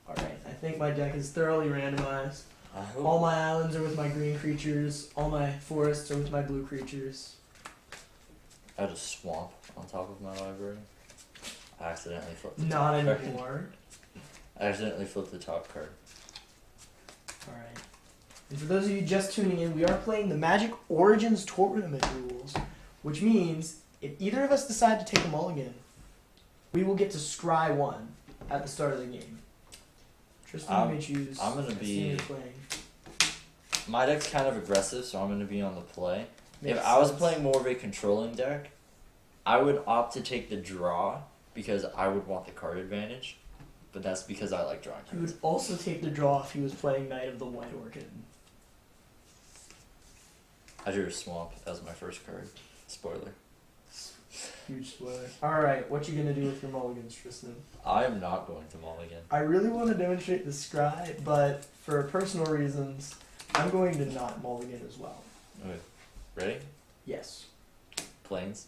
Alright, I think my deck is thoroughly randomized. I hope. All my islands are with my green creatures. All my forests are with my blue creatures. I had a swamp on top of my library. I accidentally flipped the Not top card. anymore. I accidentally flipped the top card. Alright. And for those of you just tuning in, we are playing the Magic Origins Tournament rules, which means if either of us decide to take a mulligan, we will get to scry one at the start of the game. Tristan, you may choose. I'm gonna a be- scene you're playing. My deck's kind of aggressive, so I'm going to be on the play. Makes If I was sense. playing more of a controlling deck, I would opt to take the draw because I would want the card advantage. But that's because I like drawing He cards. would also take the draw if he was playing Knight of the White Orchid. I drew a swamp as my first card. Spoiler. Huge spoiler. Alright, what you gonna do with your mulligans, Tristan? I am not going to mulligan. I really want to demonstrate the scry, but for personal reasons, I'm going to not mulligan as well. Okay. Ready? Yes. Planes.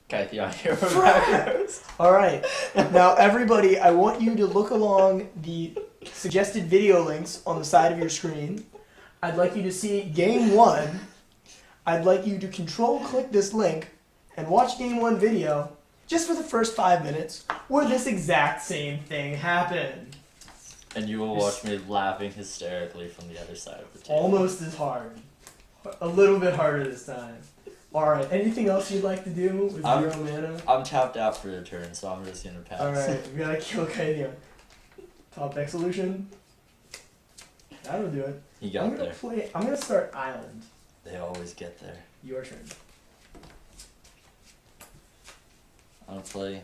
Okay, the audio macros. Alright, now everybody, I want you to look along the suggested video links on the side of your screen. I'd like you to see game 1. I'd like you to control click this link and watch game 1 video just for the first 5 minutes where this exact same thing happened. And you will watch me laughing hysterically from the other side of the table. Almost as hard. A little bit harder this time. Alright, anything else you'd like to do with 0 mana? I'm tapped out for the turn, so I'm just gonna pass. Alright, we gotta kill Kaidia. Top deck solution. That'll do it. He got I'm there. gonna start Island. They always get there. Your turn. I'm gonna play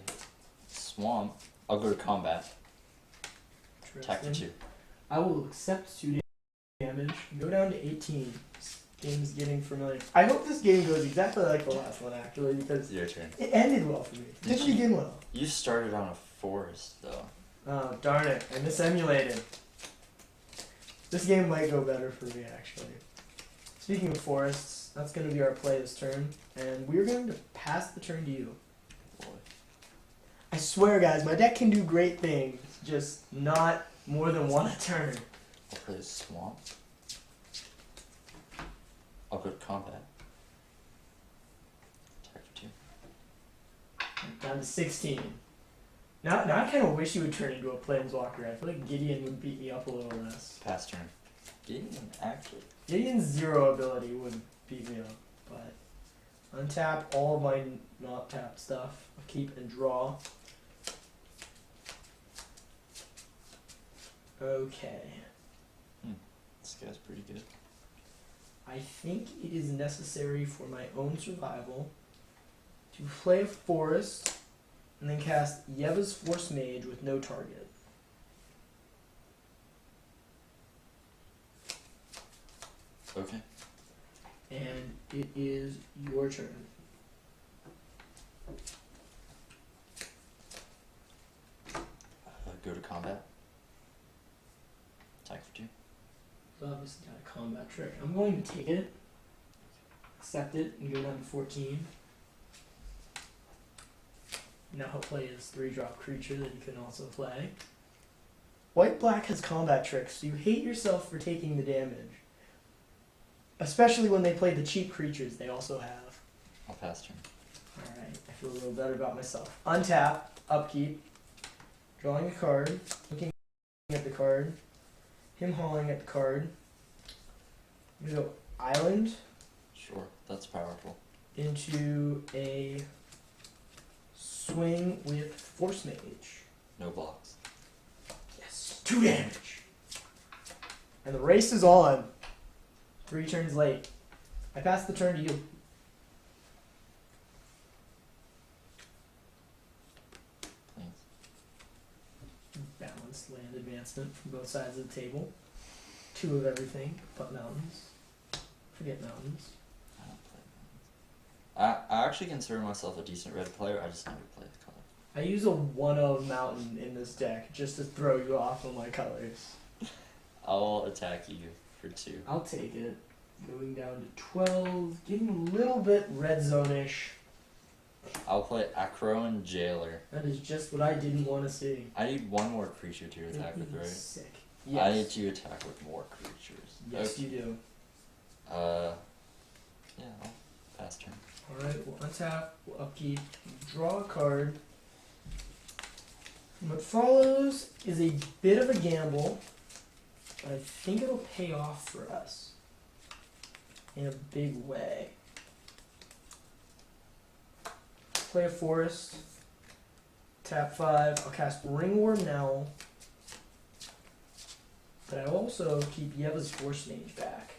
Swamp. I'll go to combat. Attack for 2. I will accept 2 damage. Go down to 18. This game's getting familiar. I hope this game goes exactly like the last one, actually, because It's your turn. it ended well for me. It didn't begin well. You started on a forest, though. Oh, darn it. I misemulated. This game might go better for me, actually. Speaking of forests, that's going to be our play this turn, and we're going to pass the turn to you. Boy. I swear, guys, my deck can do great things, just not more than one a turn. I'll play Swamp. I'll go to combat. Attack for 2. Down to 16. Now I kind of wish you would turn into a Planeswalker. I feel like Gideon would beat me up a little less. Pass turn. Gideon, actually. Gideon's 0 ability would beat me up, but untap all of my not tapped stuff. Keep and draw. Okay. This guy's pretty good. I think it is necessary for my own survival to play a forest and then cast Yeva's Force Mage with no target. Okay. And it is your turn. Go to combat. Attack for 2. So obviously got a combat trick. I'm going to take it, accept it, and go down to 14. Now he'll play his 3-drop creature that he can also play. White-black has combat tricks, so you hate yourself for taking the damage. Especially when they play the cheap creatures they also have. I'll pass turn. Alright, I feel a little better about myself. Untap, upkeep, drawing a card, looking at the card, him hauling at the card. I'm gonna go Island Sure, that's powerful. into a swing with Force Mage. No blocks. Yes, 2 damage. And the race is on. 3 turns late. I pass the turn to you. Thanks. Balanced land advancement from both sides of the table. 2 of everything, but mountains. Forget mountains. I don't play mountains. I actually consider myself a decent red player. I just never play the color. I use a 1-of mountain in this deck just to throw you off on my colors. I'll attack you for 2. I'll take it. Going down to 12, getting a little bit red zone-ish. I'll play Acro and Jailer. That is just what I didn't want to see. I need one more creature to attack with, right? Sick. I Yes. need to attack with more creatures. Yes, Okay. you do. Yeah, I'll pass turn. Alright, we'll untap, we'll upkeep, draw a card. What follows is a bit of a gamble, but I think it'll pay off for us in a big way. Play a forest, tap 5, I'll cast Ringworm now, but I also keep Yeva's Force Mage back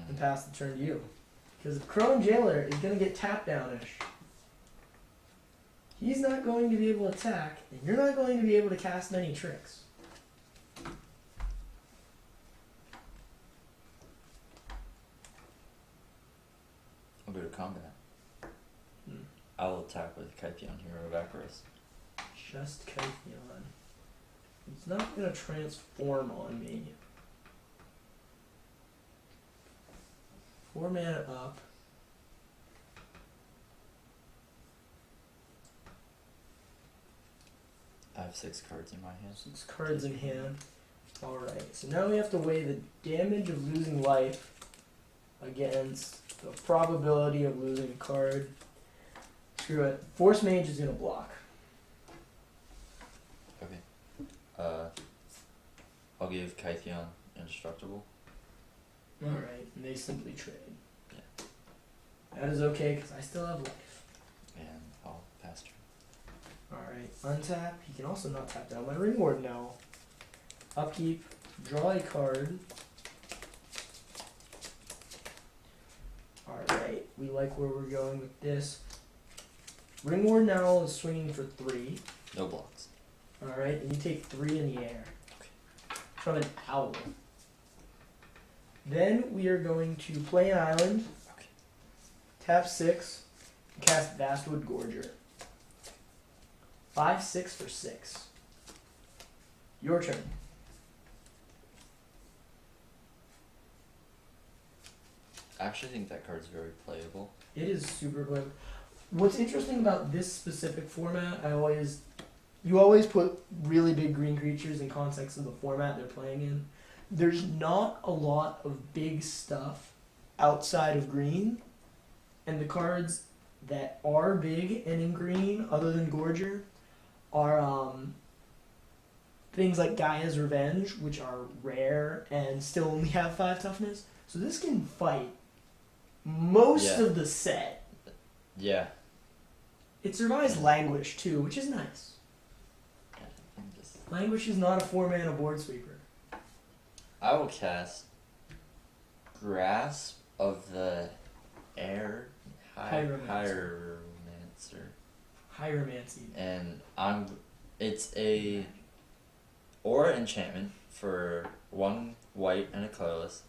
and pass the turn to you. Because if Crow and Jailer is going to get tap downish, he's not going to be able to attack, and you're not going to be able to cast many tricks. I'll go to combat. Hmm. I will attack with Kytheon, Hero of Akros. Just Kytheon. He's not going to transform on me. 4 mana up. I have 6 cards in my hand. 6 cards in hand. Alright, so now we have to weigh the damage of losing life against the probability of losing a card. Screw it. Force Mage is going to block. Okay. I'll give Kytheon Indestructible. Alright, and they simply trade. Yeah. That is okay, because I still have life. And I'll pass turn. Alright, untap. He can also not tap down my Ringward now. Upkeep, draw a card. Alright, we like where we're going with this. Ringward now is swinging for 3. No blocks. Alright, and you take 3 in the air. From an owl. Then we are going to play an island. Okay. Tap 6. And cast Vastwood Gorger. 5/6 for 6. Your turn. I actually think that card's very playable. It is super good. What's interesting about this specific format, you always put really big green creatures in context of the format they're playing in. There's not a lot of big stuff outside of green, and the cards that are big and in green, other than Gorger, are things like Gaia's Revenge, which are rare and still only have 5 toughness. So this can fight most of the set. Yeah. It survives Languish too, which is nice. Languish is not a 4-mana board sweeper. I will cast Grasp of the Air Hieromancer. Hieromancy. And it's a aura enchantment for 1 white and a colorless,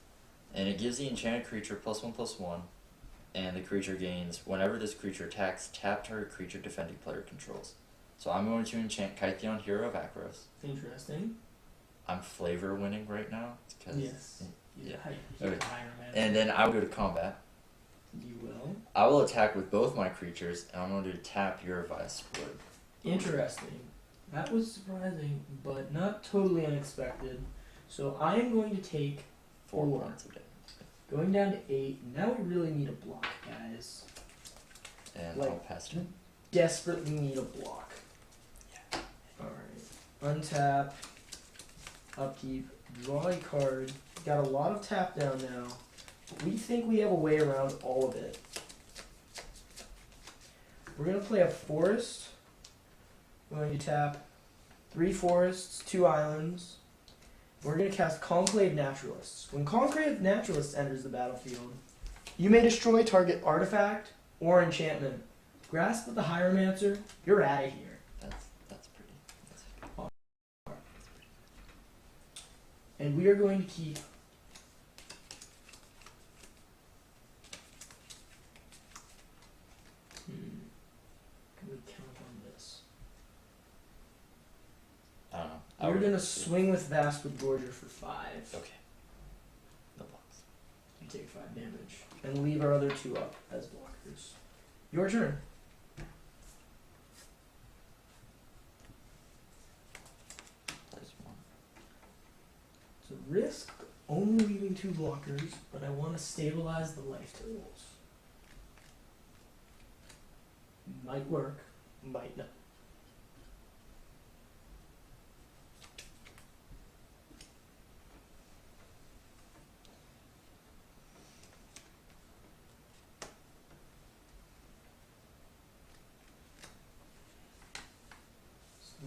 and it gives the enchanted creature +1/+1, and the creature gains whenever this creature attacks, tap target creature defending player controls. So I'm going to enchant Kytheon, Hero of Akros. Interesting. I'm flavor winning right now. Yes. Yeah. Okay. And then I'll go to combat. You will. I will attack with both my creatures, and I'm going to tap your Vice Wood. Interesting. That was surprising, but not totally unexpected. So I am going to take 4 4. points of damage. Going down to 8. Now we really need a block, guys. And Like- I'll pass turn. Desperately need a block. Yeah. Alright. Untap. Upkeep. Draw a card. Got a lot of tap down now. But we think we have a way around all of it. We're going to play a forest. We're going to tap 3 forests, 2 islands. We're going to cast Conclave Naturalists. When Conclave Naturalists enters the battlefield, you may destroy target artifact or enchantment. Grasp of the Hieromancer, you're out of here. That's pretty. And we are going to keep can we count on this? I don't know. We're going to swing with Vast with Gorger for 5. Okay. No blocks. You take 5 damage. And leave our other 2 up as blockers. Your turn. Place 1. So risk only leaving 2 blockers, but I want to stabilize the life totals. Might work, might not.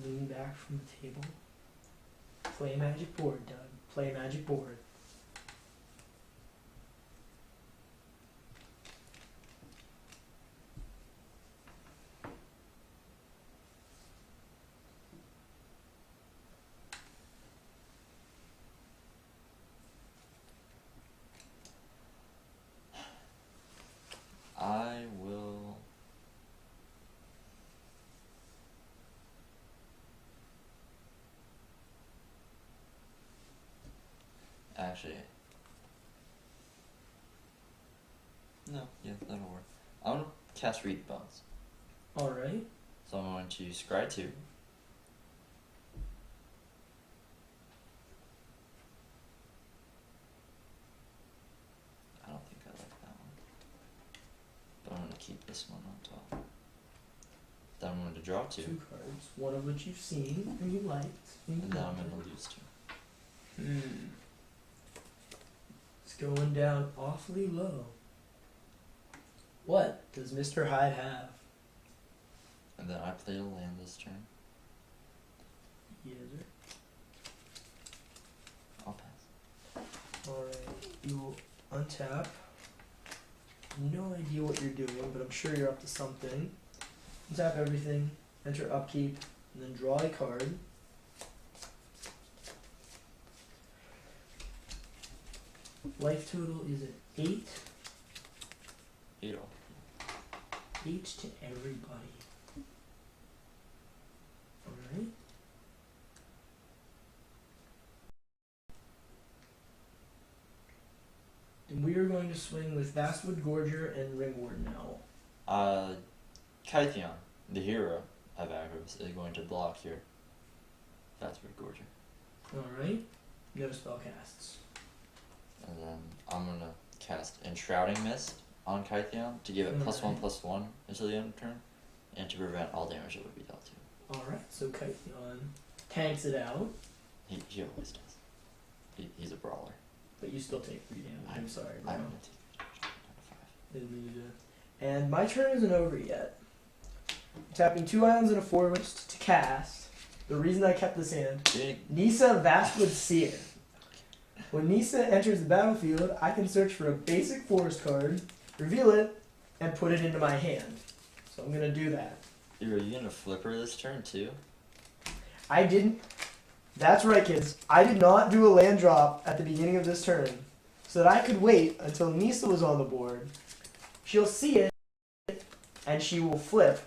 Lean back from the table. Play magic board, Doug. Play magic board. I will. Actually. No, yeah, that'll work. I'm gonna cast Read Bones. Alright. So I'm going to scry 2. I don't think I like that one. But I'm gonna keep this one on top. Then I'm going to draw 2. 2 cards, one of which you've seen and you liked. And then I'm going to lose 2. It's going down awfully low. What does Mr. Hyde have? And then I play a land this turn. Yes, sir. I'll pass. Alright, you will untap. No idea what you're doing, but I'm sure you're up to something. Untap everything, enter upkeep, and then draw a card. Life total is an 8. 8 all. 8 to everybody. Alright. And we are going to swing with Vastwood Gorger and Ringward now. Kytheon, the hero of Agros, is going to block your Vastwood Gorger. Alright. No spell casts. And then I'm going to cast Enshrouding Mist on Kytheon to give it +1/+1 until the end of turn, and to prevent all damage that would be dealt to. Alright, so Kytheon tanks it out, He always does. He's a brawler. but you still take 3 damage. I'm sorry, bro. I'm going to take damage down to 5. Didn't mean to do it. And my turn isn't over yet. I'm tapping 2 islands and a forest to cast. The reason I kept this hand. Nissa Vastwood Seer. When Nissa enters the battlefield, I can search for a basic forest card, reveal it, and put it into my hand. So I'm going to do that. Dude, are you going to flipper this turn too? I didn't. That's right, kids. I did not do a land drop at the beginning of this turn so that I could wait until Nissa was on the board. She'll see it, and she will flip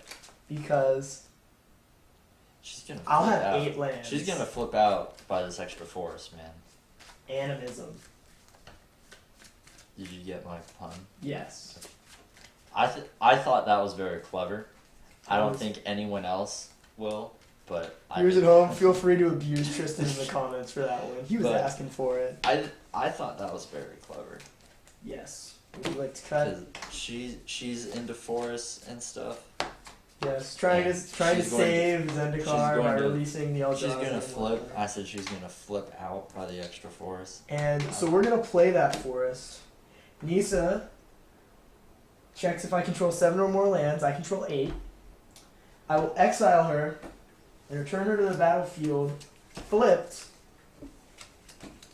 because She's gonna I'll flip have out. 8 lands. She's going to flip out by this extra forest, man. Animism. Did you get my pun? Yes. I thought that was very clever. I don't think anyone else will, but Viewers at home, feel free to abuse Tristan in the comments for that one. He was asking for it. I thought that was very clever. Yes. Would you like to cut? Because she's into forests and stuff. Yes. Trying to save Zendikar by releasing the Eldrazi. She's gonna flip. I said she's gonna flip out by the extra forest. And so we're gonna play that forest. Nissa checks if I control 7 or more lands. I control 8. I will exile her and return her to the battlefield flipped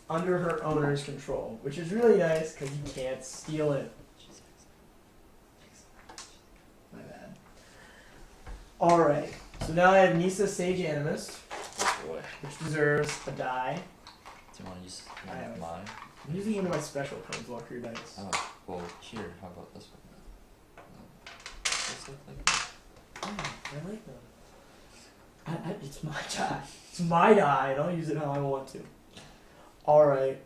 under her owner's control, which is really nice because you can't steal it. My bad. Alright, so now I have Nissa Sage Animist, Oh boy. which deserves a die. Do you want to use I have- mine? I'm using one of my special cards, Walker your dice. Oh, well, here, how about this one? This look like that? I like them. It's my die. It's my die, and I'll use it how I want to. Alright.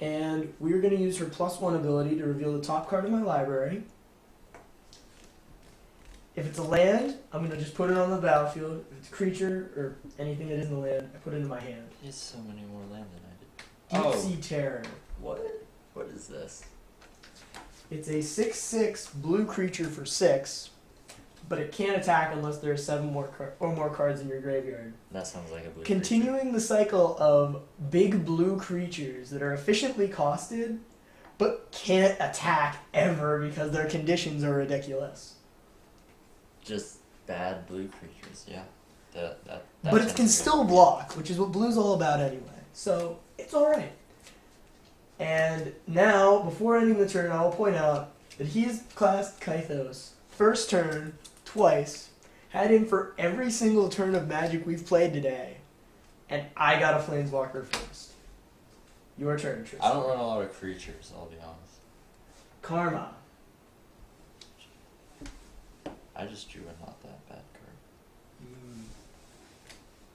And we're going to use her +1 ability to reveal the top card of my library. If it's a land, I'm going to just put it on the battlefield. If it's a creature or anything that isn't a land, I put it in my hand. He has so many more land than I did. Deep Sea Terror. What? What is this? It's a 6/6 blue creature for 6, but it can't attack unless there are 7 more cards in your graveyard. That sounds like a blue Continuing the cycle of big blue creatures that are efficiently costed, but can't attack ever because their conditions are ridiculous. Just bad blue creatures, yeah. That But it can still block, which is what blue's all about anyway. So it's alright. And now, before ending the turn, I will point out that he's classed Kythos first turn, twice, had him for every single turn of Magic we've played today, and I got a Planeswalker first. Your turn, Tristan. I don't run a lot of creatures, I'll be honest. Karma. I just drew a not that bad card.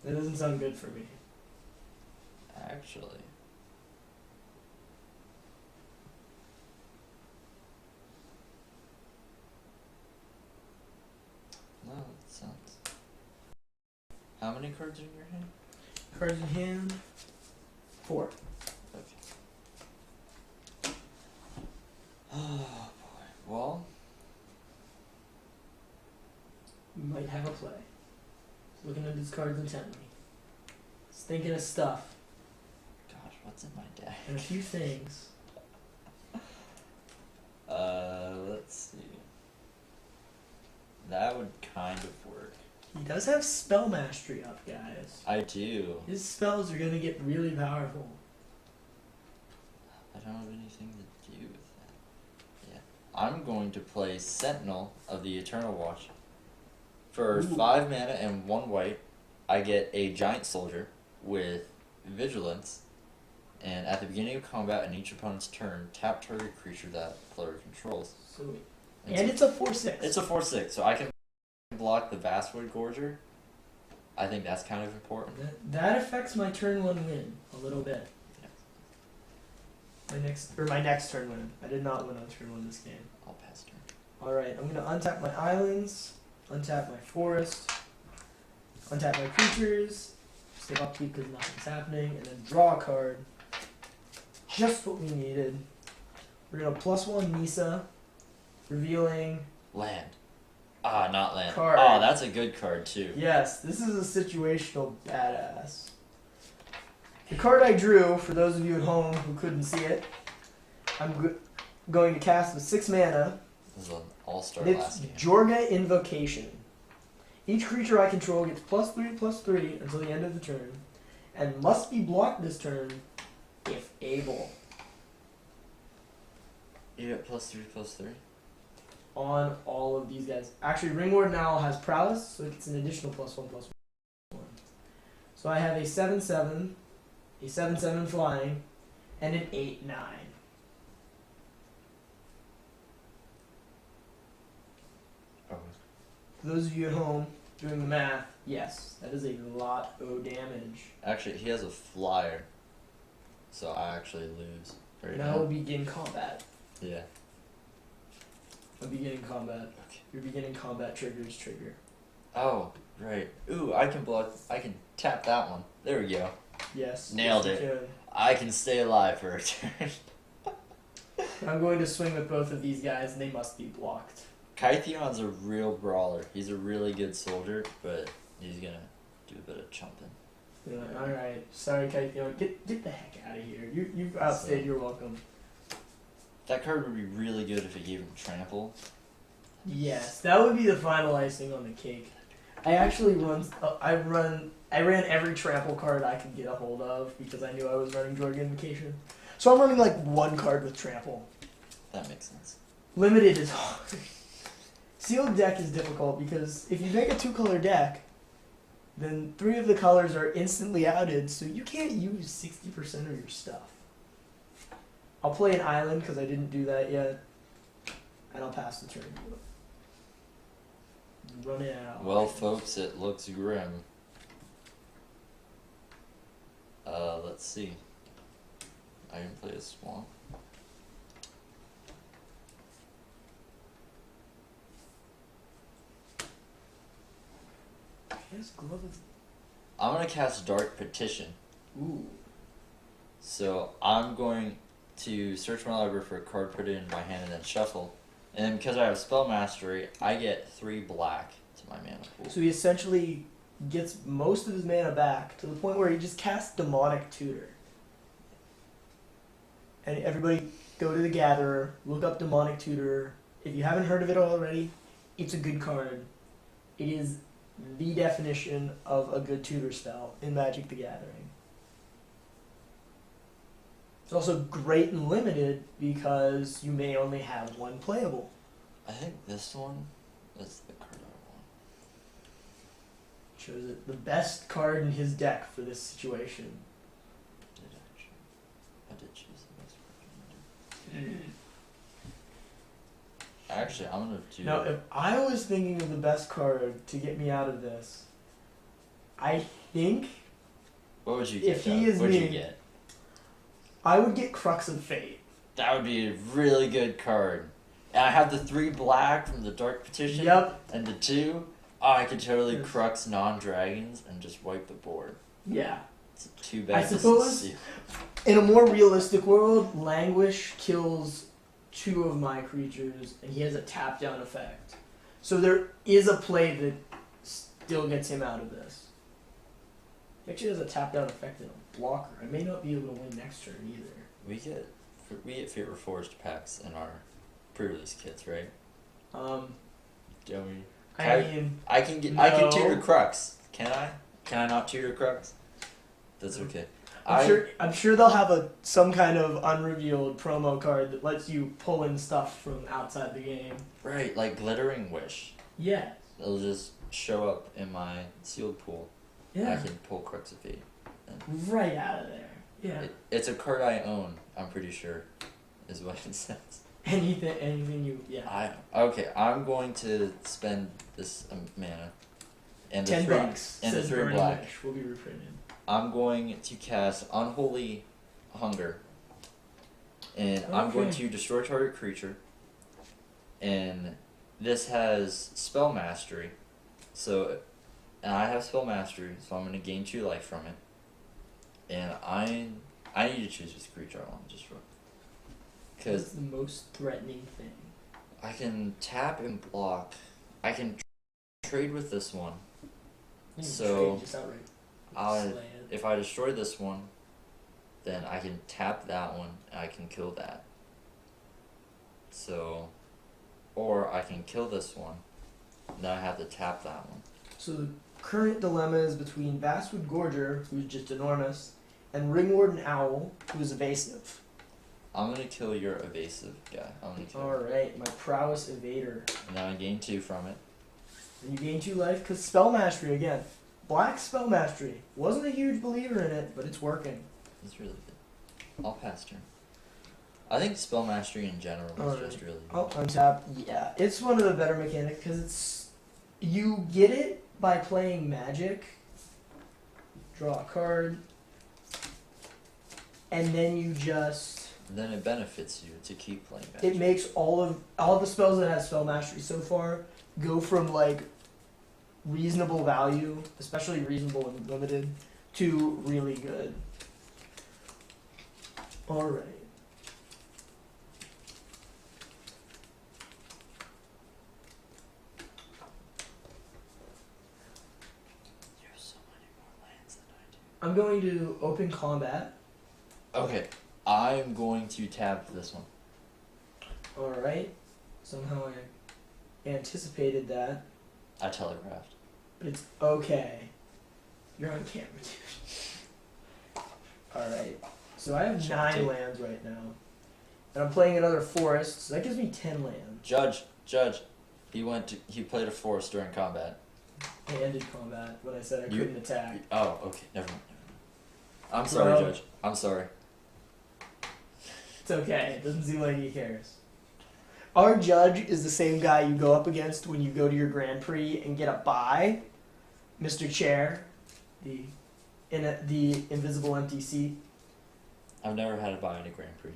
That doesn't sound good for me. Actually. No, it sounds. How many cards are in your hand? Cards in hand. 4. Okay. Oh boy. Well, We might have a play. Looking at his cards intently. He's thinking of stuff gosh, what's in my deck? and a few things. Let's see. That would kind of work. He does have spell mastery up, guys. I do. His spells are gonna get really powerful. I don't have anything to do with that. Yeah. I'm going to play Sentinel of the Eternal Watch. For Ooh. 5 mana and 1 white, I get a giant soldier with vigilance, and at the beginning of combat and each opponent's turn, tap target creature that player controls. So, and it's a 4/6. It's a 4/6, so I can block the Vastwood Gorger. I think that's kind of important. That affects my turn 1 win a little bit. Yeah. My next turn win. I did not win on turn 1 this game. I'll pass turn. Alright, I'm gonna untap my islands, untap my forest, untap my creatures, stay upkeep because nothing's happening, and then draw a card. Just what we needed. We're gonna +1 Nisa, revealing. Land. Ah, not land. Card. Oh, that's a good card too. Yes, this is a situational badass. The card I drew, for those of you at home who couldn't see it, I'm going to cast with 6 mana. This is an all-star And last it's game. Jorga Invocation. Each creature I control gets +3/+3 until the end of the turn, and must be blocked this turn if able. You get +3/+3? On all of these guys. Actually, Ringward Owl has Prowess, so it's an additional +1/+1. So I have a 7/7, a 7/7 flying, and an 8/9. Oh. For those of you at home doing the math, yes, that is a lot of damage. Actually, he has a flyer, so I actually lose. Right Now now. we'll begin combat. Yeah. I'm beginning combat. Okay. Your beginning combat triggers trigger. Oh, right. Ooh, I can block. I can tap that one. There we go. Yes. Nailed yes, it. you can. I can stay alive for a turn. I'm going to swing with both of these guys, and they must be blocked. Kytheon's a real brawler. He's a really good soldier, but he's gonna do a bit of chumping. You're like, all right, sorry, Kytheon, get the heck out of here. You've outstayed your welcome. That card would be really good if it gave him trample. Yes, that would be the final icing on the cake. I actually I ran every trample card I could get a hold of because I knew I was running Jorg Invocation. So I'm running like 1 card with trample. That makes sense. Limited is hard. Sealed deck is difficult because if you make a 2-color deck, then 3 of the colors are instantly outed, so you can't use 60% of your stuff. I'll play an island because I didn't do that yet, and I'll pass the turn. Run it out. Well, folks, it looks grim. Let's see. I can play a Swamp. Yes, glove of... I'm gonna cast Dark Petition. Ooh. So I'm going to search my library for a card, put it in my hand, and then shuffle. And because I have Spell Mastery, I get 3 black to my mana pool. So he essentially gets most of his mana back to the point where he just casts Demonic Tutor. And everybody go to the Gatherer, look up Demonic Tutor. If you haven't heard of it already, it's a good card. It is the definition of a good tutor spell in Magic the Gathering. It's also great and limited because you may only have one playable. I think this one is the card I want. Shows it the best card in his deck for this situation. I did choose the best card. Actually, I'm gonna do. Now, if I was thinking of the best card to get me out of this, I think What would you get? if he is What'd me, you get? I would get Crux of Fate. That would be a really good card. And I have the 3 black from the Dark Petition. Yep. And the 2. Oh, I could totally Yes. Crux non-dragons and just wipe the board. Yeah. It's too bad. I suppose- This is In a more realistic world, Languish kills 2 of my creatures, and he has a tap down effect. So there is a play that still gets him out of this. He actually has a tap down effect in a blocker. I may not be able to win next turn either. we get Fate Reforged packs in our pre-release kits, right? Don't we? I mean, I can tutor No. Crux. Can I? Can I not tutor Crux? That's okay. I'm sure they'll have some kind of unrevealed promo card that lets you pull in stuff from outside the game. Right, like Glittering Wish. Yeah. It'll just show up in my sealed pool. Yeah. I can pull Crux of Fate. Right out of there. Yeah. It's a card I own, I'm pretty sure, is what it says. Anything you, yeah. I'm going to spend this mana. And the $10 3 bucks. and the Says 3 Burning black. Wish will be reprinted. I'm going to cast Unholy Hunger. And I'm going Okay. to destroy target creature. And this has Spell Mastery. And I have Spell Mastery, so I'm going to gain 2 life from it. And I need to choose which creature I want to destroy. That's Because the most threatening thing. I can tap and block. I can trade with this one. You can So, trade just outright I'll- slay it. If I destroy this one, then I can tap that one and I can kill that. So, or I can kill this one, and then I have to tap that one. So the current dilemma is between Basswood Gorger, who's just enormous, and Ringwarden Owl, who is evasive. I'm gonna kill your evasive guy. I'm gonna kill him. Alright, my prowess evader. And then I gain 2 from it. And you gain 2 life, because Spell Mastery again. Black Spell Mastery. Wasn't a huge believer in it, but it's working. It's really good. I'll pass turn. I think Spell Mastery in general is Alright. just really good. Oh, untap. Yeah, it's one of the better mechanics, because you get it by playing Magic. Draw a card. And then you just... And then it benefits you to keep playing Magic. It makes all of the spells that have Spell Mastery so far go from like reasonable value, especially reasonable and limited, to really good. Alright. You have so many more lands than I do. I'm going to open combat. Okay, I'm going to tap this one. Alright. Somehow I anticipated that. I telegraphed. But it's okay. You're on camera, dude. Alright. So I have 9 lands right now. And I'm playing another forest, so that gives me 10 lands. Judge. He played a forest during combat. I ended combat when I said I couldn't attack. Oh, okay, never mind. I'm sorry, Well- Judge. I'm sorry. It's okay. It doesn't seem like he cares. Our judge is the same guy you go up against when you go to your Grand Prix and get a bye. Mr. Chair, the invisible empty seat. I've never had to buy at a Grand Prix.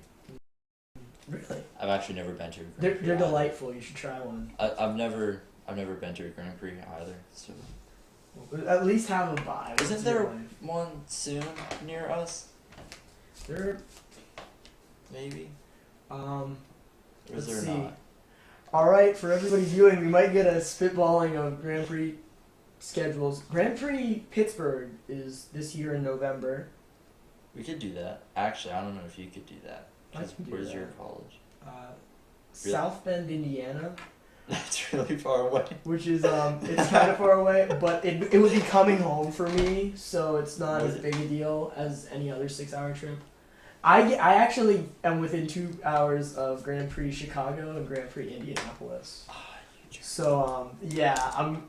Really? I've actually never been to a Grand They're Prix. they're either. delightful. You should try one. I've never been to a Grand Prix either. So At least have a buy. isn't once in there your life. one soon near us? There. Maybe. Or Or is let's there see. not? All right, for everybody viewing, we might get a spitballing of Grand Prix schedules. Grand Prix Pittsburgh is this year in November. We could do that. Actually, I don't know if you could do that. I 'Cause can do where's that. your college? Really? South Bend, Indiana, That's really far away. which is it's kind of far away, but it would be coming home for me, so it's not Was as it? big a deal as any other 6-hour trip. I actually am within 2 hours of Grand Prix Chicago and Grand Prix Indianapolis. So yeah, I'm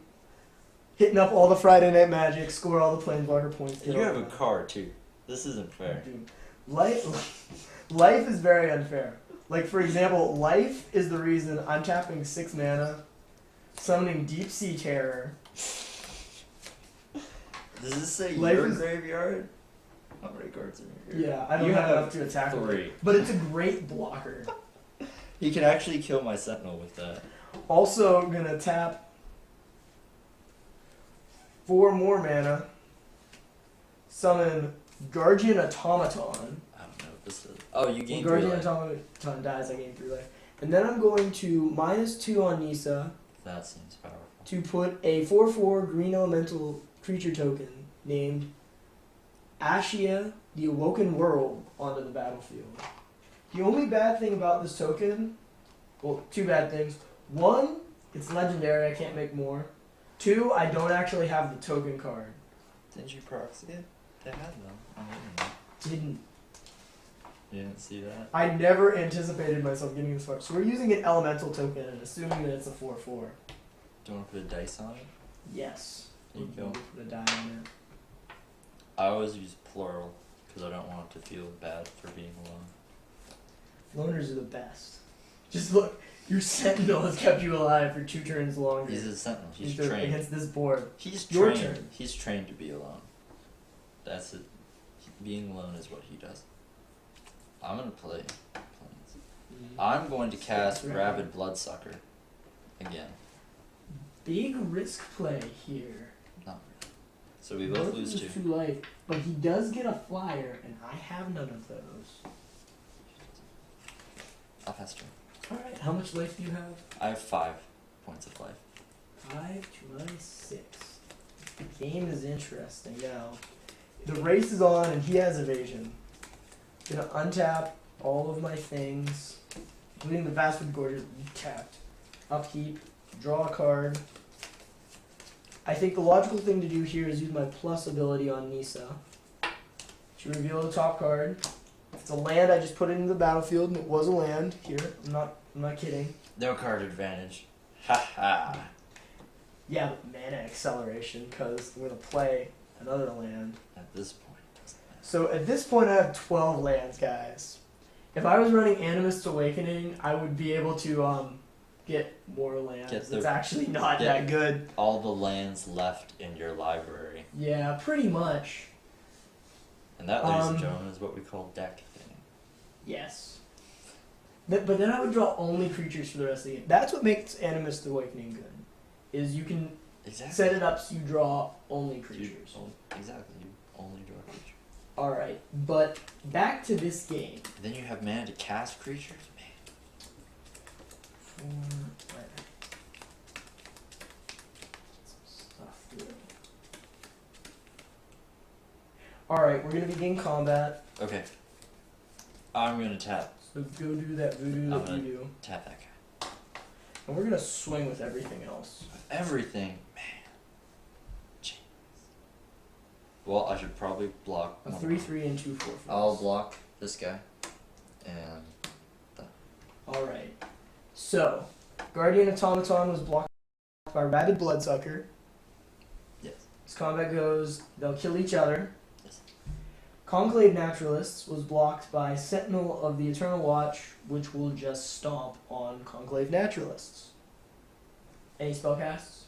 hitting up all the Friday Night Magic, score all the Planeswalker points. You have a car too. This isn't fair. Dude, life is very unfair. Like, for example, life is the reason I'm tapping 6 mana, summoning Deep Sea Terror. Does this say Life your is- graveyard? How many cards are in here? Yeah, I don't You have have enough to attack with 3. it. But it's a great blocker. You can actually kill my Sentinel with that. Also, I'm gonna tap 4 more mana, summon Guardian Automaton. I don't know what this is. Oh, you When gain 3 Guardian life. Automaton dies, I gain 3 life. And then I'm going to -2 on Nisa That seems powerful. to put a 4/4 green elemental creature token named Ashia, the Awoken World, onto the battlefield. The only bad thing about this token, well, 2 bad things. 1, it's legendary, I can't make more. 2, I don't actually have the token card. Didn't you proxy it? They had them on the internet. Didn't. You didn't see that? I never anticipated myself getting this far. So we're using an elemental token and assuming that it's a 4/4. Do you want to put a dice on it? Yes. There you go. We'll put a die on it. I always use plural because I don't want it to feel bad for being alone. Loners are the best. Just look, your Sentinel has kept you alive for 2 turns longer. He's a sentinel. He's Against trained. Against this board. He's Your trained. turn. He's trained to be alone. That's it. Being alone is what he does. I'm gonna play Plains. I'm going to cast Right. Rabid Bloodsucker again. Big risk play here. Not really. So we both lose Loses 2. 2 life, but he does get a flyer, and I have none of those. I'll pass turn. Alright, how much life do you have? I have 5 points of life. 5 to my 6. The game is interesting now. The race is on, and he has evasion. Gonna untap all of my things, including the Vastwood Gorgeous tapped. Upkeep, draw a card. I think the logical thing to do here is use my plus ability on Nisa to reveal the top card. If it's a land, I just put it into the battlefield, and it was a land here. I'm not kidding. No card advantage. Ha ha. Yeah, but mana acceleration, because I'm gonna play another land. At this point, it doesn't matter. So at this point, I have 12 lands, guys. If I was running Animist's Awakening, I would be able to get more lands. Get the- It's actually not get- that good. All the lands left in your library. Yeah, pretty much. And that, ladies and gentlemen, is what we call deck thinning. Yes. But then I would draw only creatures for the rest of the game. That's what makes Animist's Awakening good. Is you can Exactly. set it up so you draw only You creatures. exactly. You only draw a creature. Alright, but back to this game. Then you have mana to cast creatures? Man. Alright, we're gonna begin combat. Okay. I'm gonna tap So go do that voodoo I'm that gonna- you do. that guy. And we're gonna swing with everything else. Everything, man. Jeez. Well, I should probably block. A one. 3/3 and 2/4. I'll block this guy. And Alright. So, Guardian Automaton was blocked by Rabid Bloodsucker. yes. As combat goes, they'll kill each other. Yes. Conclave Naturalists was blocked by Sentinel of the Eternal Watch, which will just stomp on Conclave Naturalists. Any spellcasts?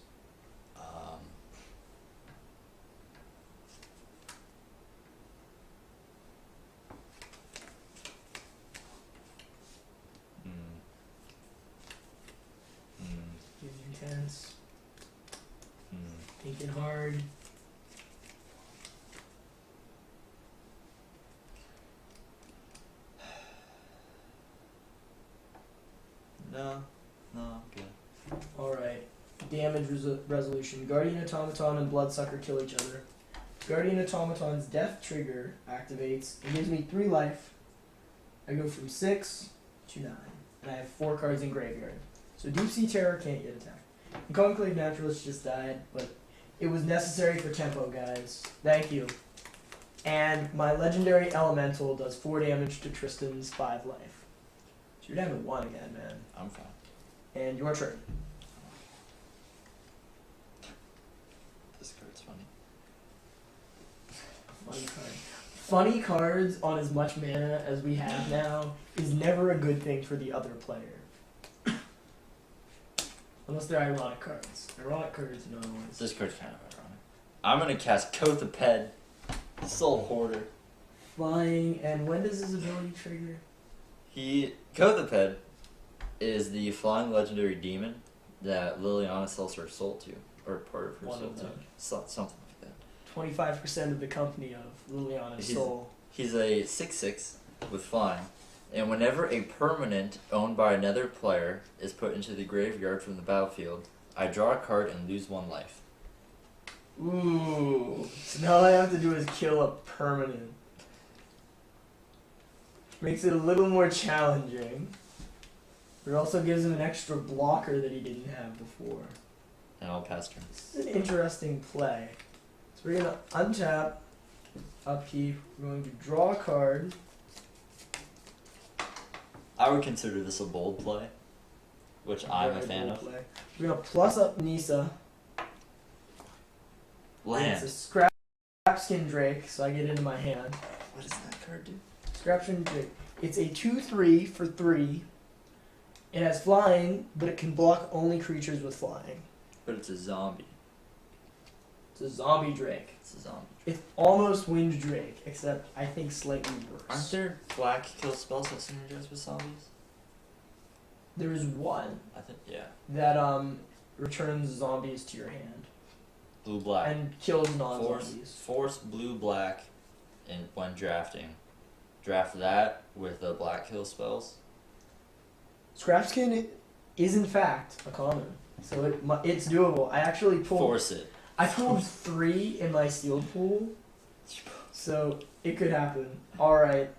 intense. Hmm. Thinking hard. No, I'm good. Alright. Damage resolution. Guardian Automaton and Bloodsucker kill each other. Guardian Automaton's death trigger activates and gives me 3 life. I go from 6 to 9. And I have 4 cards in graveyard. So Deep Sea Terror can't get attacked. And Conclave Naturalist just died, but it was necessary for tempo, guys. Thank you. And my Legendary Elemental does 4 damage to Tristan's 5 life. So you're down to 1 again, man. I'm fine. And your turn. This card's funny. Funny card. Funny cards on as much mana as we have now is never a good thing for the other player. Unless they're ironic cards. Ironic cards, no. This card's kind of ironic. I'm gonna cast Kothaped, Soul Hoarder. Flying, and when does his ability trigger? Kothaped is the flying legendary demon that Liliana sells her soul to, or part of her One soul of to. them. Something like that. 25% of the company of Liliana's soul. He's a 6/6 with flying, and whenever a permanent owned by another player is put into the graveyard from the battlefield, I draw a card and lose 1 life. Ooh. So now all I have to do is kill a permanent. Makes it a little more challenging. But it also gives him an extra blocker that he didn't have before. And I'll pass turn. This is an interesting play. So we're going to untap, upkeep, we're going to draw a card. I would consider this a bold play, which I'm a Very fan bold of. play. We're going to plus up Nisa. Land. It's a Scrapskin Drake, so I get it in my hand. What does that card do? Scrapskin Drake. It's a 2/3 for 3. It has flying, but it can block only creatures with flying. But it's a zombie. It's a zombie Drake. It's a zombie. It's almost Wind Drake, except I think slightly worse. Aren't there black kill spells that synergize with zombies? There is one I think, yeah. that returns zombies to your hand Blue black. and kills non-zombies. Force blue black, and when drafting, draft that with the black kill spells. Scrapskin is in fact a common, so it's doable. I actually pulled. Force it. I pulled 3 in my sealed pool, so it could happen. All right.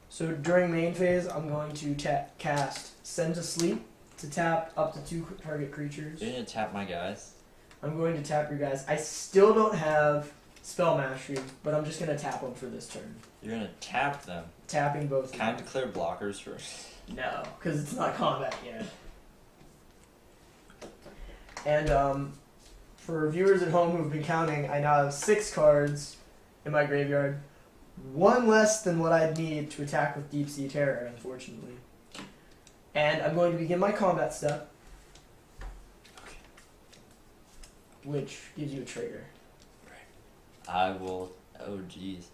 So during main phase, I'm going to cast Send to Sleep to tap up to 2 target creatures. You're gonna tap my guys. I'm going to tap your guys. I still don't have Spell Mastery, but I'm just going to tap them for this turn. You're gonna tap them. Tapping both. Can I declare blockers first? No, because it's not combat yet. And for viewers at home who've been counting, I now have 6 cards in my graveyard. 1 less than what I'd need to attack with Deep Sea Terror, unfortunately. And I'm going to begin my combat step, which gives you a trigger. I will. Oh, jeez.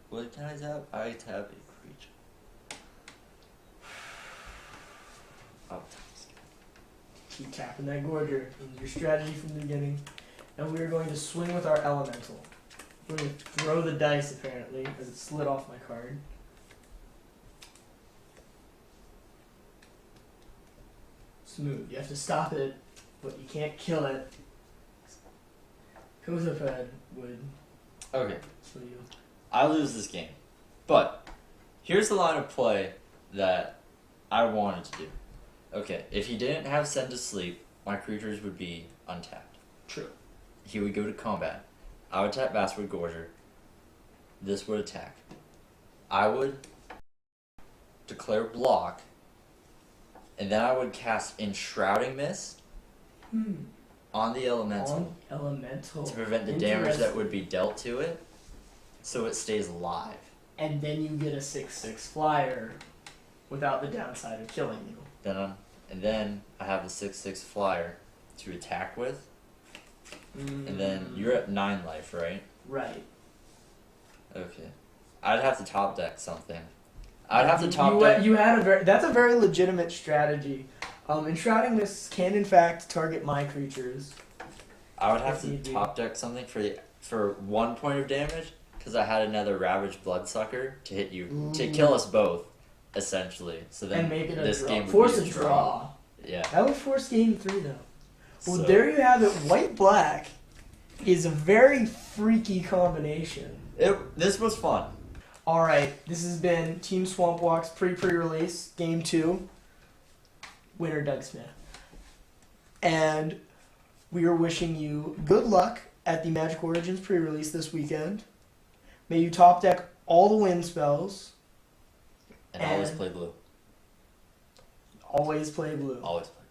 What can I tap? I tap a creature. Oh, Keep tapping that Gorger. This is your strategy from the beginning. And we're going to swing with our Elemental. We're going to throw the dice, apparently, as it slid off my card. Smooth. You have to stop it, but you can't kill it. Kothaped would Okay. kill you. I lose this game. But here's the line of play that I wanted to do. Okay, if he didn't have Send to Sleep, my creatures would be untapped. True. He would go to combat. I would tap Basswood Gorger. This would attack. I would declare block, and then I would cast Enshrouding Mist on the Elemental On Elemental. to prevent the damage that would be dealt to it, so it stays alive. And then you get a 6/6 flyer without the downside of killing you. Then I have the 6/6 flyer to attack with, and then you're at 9 life, right? Right. Okay. I'd have to top deck something. I'd have to top deck. You had that's a very legitimate strategy. Enshrouding Mists can in fact target my creatures. I would have If to need be. top deck something for 1 point of damage because I had another Ravage Bloodsucker to hit you to kill us both, essentially. So then And make it a this draw. game would Force be a draw. Yeah. That would force game 3 though. Well, So- there you have it. White-black is a very freaky combination. This was fun. Alright, this has been Team Swampwalk's pre-release, Game 2. Winner Doug Smith. And we are wishing you good luck at the Magic Origins pre-release this weekend. May you top deck all the wind spells. And always play blue. Always play blue. Always play.